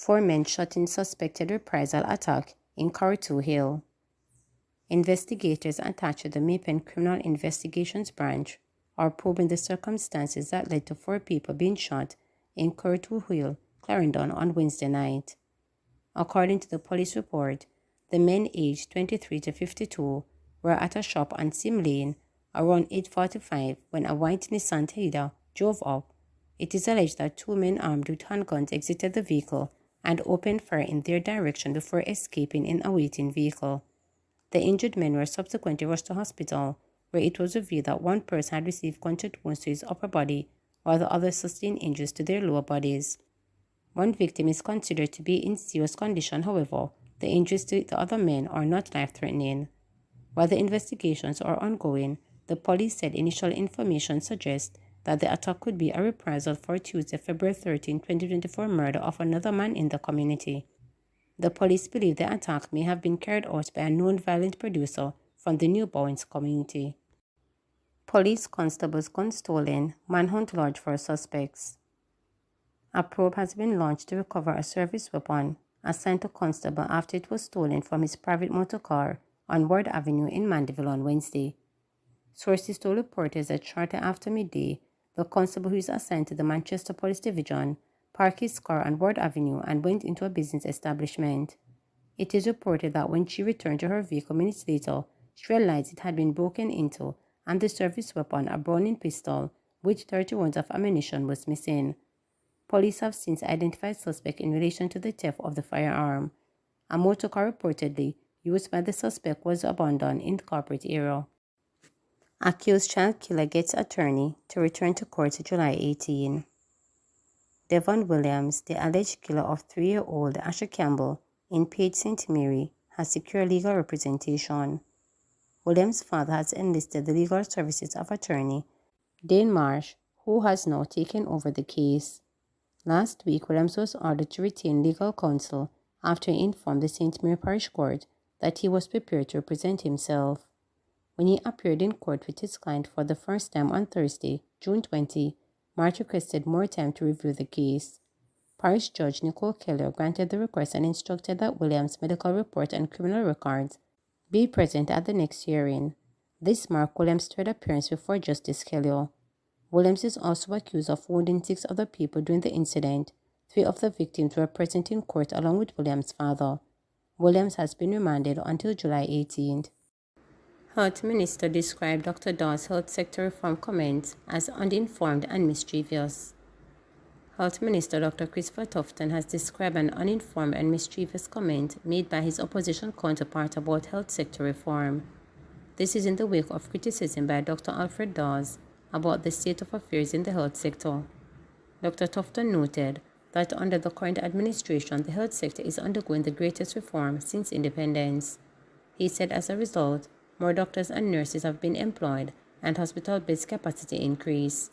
Four men shot in suspected reprisal attack in Corritu Hill. Investigators attached to the Mapen Criminal Investigations Branch are probing the circumstances that led to 4 people being shot in Corritu Hill, Clarendon on Wednesday night. According to the police report, the men aged 23 to 52 were at a shop on Sim Lane around 8:45 when a white Nissan Tiida drove up. It is alleged that 2 men armed with handguns exited the vehicle and opened fire in their direction before escaping in a waiting vehicle. The injured men were subsequently rushed to hospital, where it was revealed that one person had received gunshot wounds to his upper body, while the others sustained injuries to their lower bodies. One victim is considered to be in serious condition, however, the injuries to the other men are not life-threatening. While the investigations are ongoing, the police said initial information suggests that the attack could be a reprisal for Tuesday, February 13, 2024 murder of another man in the community. The police believe the attack may have been carried out by a known violent producer from the New Bowens community. Police constables gun stolen, manhunt lodged for suspects. A probe has been launched to recover a service weapon assigned to constable after it was stolen from his private motor car on Ward Avenue in Mandeville on Wednesday. Sources told reporters that shortly after midday, the constable who is assigned to the Manchester Police Division parked his car on Ward Avenue and went into a business establishment. It is reported that when she returned to her vehicle minutes later, she realized it had been broken into and the service weapon, a Browning pistol, with 30 rounds of ammunition, was missing. Police have since identified suspect in relation to the theft of the firearm. A motor car reportedly used by the suspect was abandoned in the corporate area. Accused child killer gets attorney to return to court July 18. Devon Williams, the alleged killer of 3-year-old Asher Campbell in Page St. Mary, has secured legal representation. Williams' father has enlisted the legal services of attorney Dane Marsh, who has now taken over the case. Last week, Williams was ordered to retain legal counsel after he informed the St. Mary Parish Court that he was prepared to represent himself. When he appeared in court with his client for the first time on Thursday, June 20, Marsh requested more time to review the case. Parish Judge Nicole Keller granted the request and instructed that Williams' medical report and criminal records be present at the next hearing. This marked Williams' third appearance before Justice Keller. Williams is also accused of wounding 6 other people during the incident. 3 of the victims were present in court along with Williams' father. Williams has been remanded until July 18th. Health Minister described Dr. Dawes' health sector reform comments as uninformed and mischievous. Health Minister Dr. Christopher Tufton has described an uninformed and mischievous comment made by his opposition counterpart about health sector reform. This is in the wake of criticism by Dr. Alfred Dawes about the state of affairs in the health sector. Dr. Tufton noted that under the current administration, the health sector is undergoing the greatest reform since independence. He said as a result, more doctors and nurses have been employed and hospital beds capacity increase.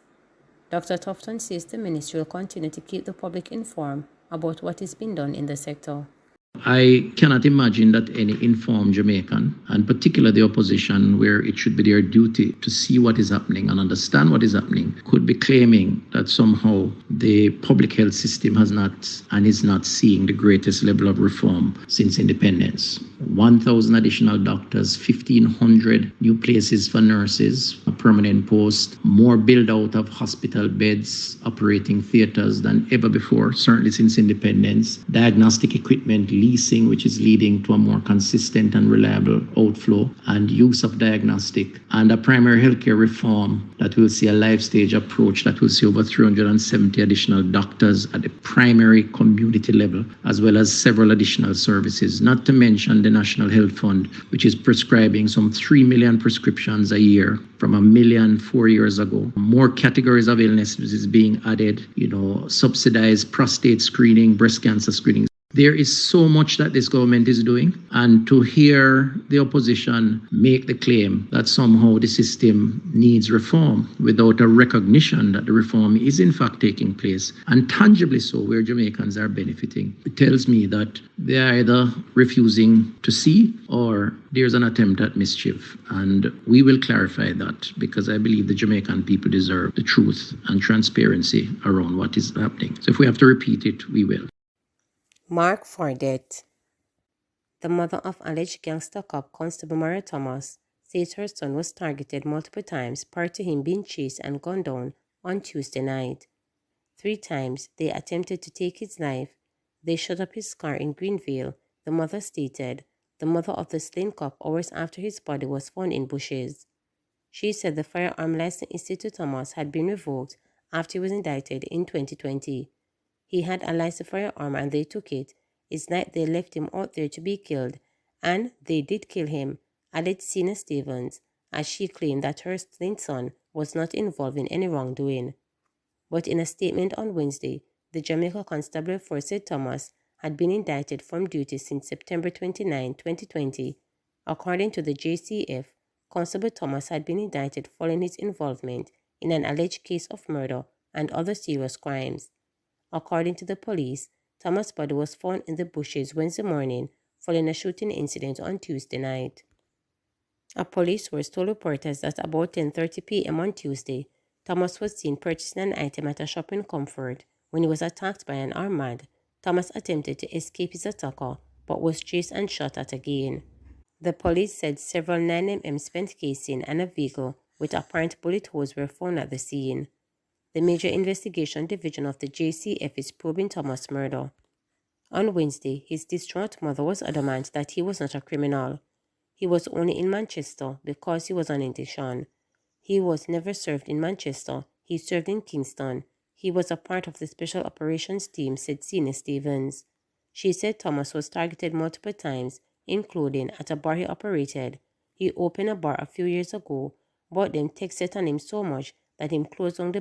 Dr. Tufton says the ministry will continue to keep the public informed about what is being done in the sector. I cannot imagine that any informed Jamaican, and particularly the opposition, where it should be their duty to see what is happening and understand what is happening, could be claiming that somehow the public health system has not and is not seeing the greatest level of reform since independence. 1,000 additional doctors, 1,500 new places for nurses, a permanent post, more build-out of hospital beds, operating theaters than ever before, certainly since independence, diagnostic equipment leasing, which is leading to a more consistent and reliable outflow and use of diagnostic, and a primary healthcare reform that will see a life stage approach that will see over 370 additional doctors at the primary community level, as well as several additional services, not to mention the National Health Fund, which is prescribing some 3 million prescriptions a year from 1 million 4 years ago. More categories of illnesses is being added, subsidized prostate screening, breast cancer screening. There is so much that this government is doing, and to hear the opposition make the claim that somehow the system needs reform without a recognition that the reform is in fact taking place, and tangibly so, where Jamaicans are benefiting, it tells me that they're either refusing to see or there's an attempt at mischief. And we will clarify that, because I believe the Jamaican people deserve the truth and transparency around what is happening. So if we have to repeat it, we will. Mark for death. The mother of alleged gangster cop Constable Maria Thomas says her son was targeted multiple times prior to him being chased and gunned down on Tuesday night. 3 times they attempted to take his life. They shot up his car in Greenville, the mother stated, the mother of the slain cop, hours after his body was found in bushes. She said the firearm license issued to Thomas had been revoked after he was indicted in 2020. He had a licensed firearm and they took it. It's like they left him out there to be killed, and they did kill him, added Sina Stevens, as she claimed that her slain son was not involved in any wrongdoing. But in a statement on Wednesday, the Jamaica Constable Force said Thomas had been indicted from duty since September 29, 2020. According to the JCF, Constable Thomas had been indicted following his involvement in an alleged case of murder and other serious crimes. According to the police, Thomas' body was found in the bushes Wednesday morning following a shooting incident on Tuesday night. A police source told reporters that about 10:30 p.m. on Tuesday, Thomas was seen purchasing an item at a shop in Comfort when he was attacked by an armed man. Thomas attempted to escape his attacker but was chased and shot at again. The police said several 9mm spent casing and a vehicle with apparent bullet holes were found at the scene. The Major Investigation Division of the JCF is probing Thomas' murder. On Wednesday, his distraught mother was adamant that he was not a criminal. He was only in Manchester because he was on indictment. He was never served in Manchester. He served in Kingston. He was a part of the Special Operations Team, said Sina Stevens. She said Thomas was targeted multiple times, including at a bar he operated. He opened a bar a few years ago, but them texted on him so much that him closed down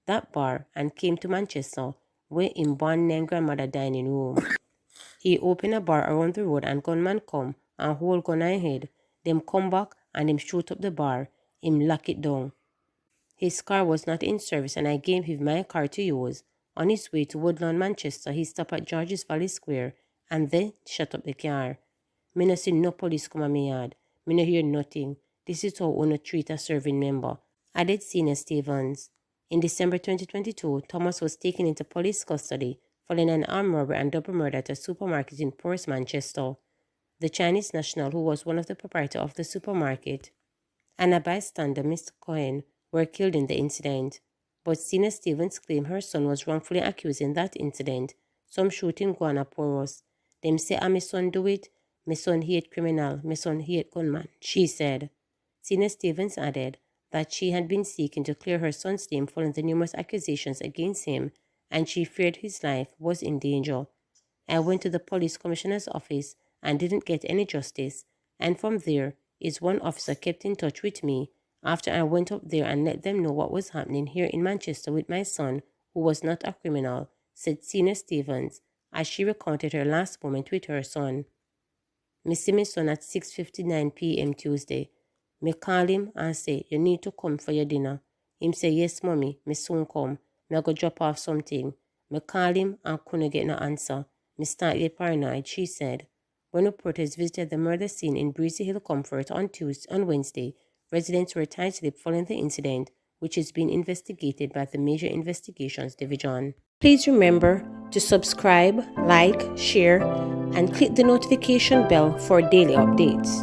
that bar, and came to Manchester, where him born named grandmother dining room. He opened a bar around the road and gunman come and hold gun on head. Them come back and him shoot up the bar. Him lock it down. His car was not in service and I gave him my car to use. On his way to Woodlawn, Manchester, he stopped at George's Valley Square and then shut up the car. Me no see no police come on me yard. Me no hear nothing. This is how one treat a serving member, added Senior Stevens. In December 2022, Thomas was taken into police custody following an armed robbery and double murder at a supermarket in Ports, Manchester. The Chinese national, who was one of the proprietors of the supermarket, and a bystander, Mr. Cohen, were killed in the incident. But Sina Stevens claimed her son was wrongfully accused in that incident. Some shooting go on a porous. Them say, my son do it. My son hate criminal. My son hate gunman, she said. Sina Stevens added that she had been seeking to clear her son's name following the numerous accusations against him, and she feared his life was in danger. I went to the police commissioner's office and didn't get any justice, and from there, his one officer kept in touch with me after I went up there and let them know what was happening here in Manchester with my son, who was not a criminal, said Sina Stevens, as she recounted her last moment with her son. Me see my son at 6:59 p.m. Tuesday. Me call him and say, you need to come for your dinner. Him say, yes, mommy, me soon come. Me go drop off something. Me call him and couldn't get no answer. Me start get paranoid, she said. When reporters visited the murder scene in Breezy Hill Comfort on Wednesday, residents were tight-lipped following the incident, which is being investigated by the Major Investigations Division. Please remember to subscribe, like, share, and click the notification bell for daily updates.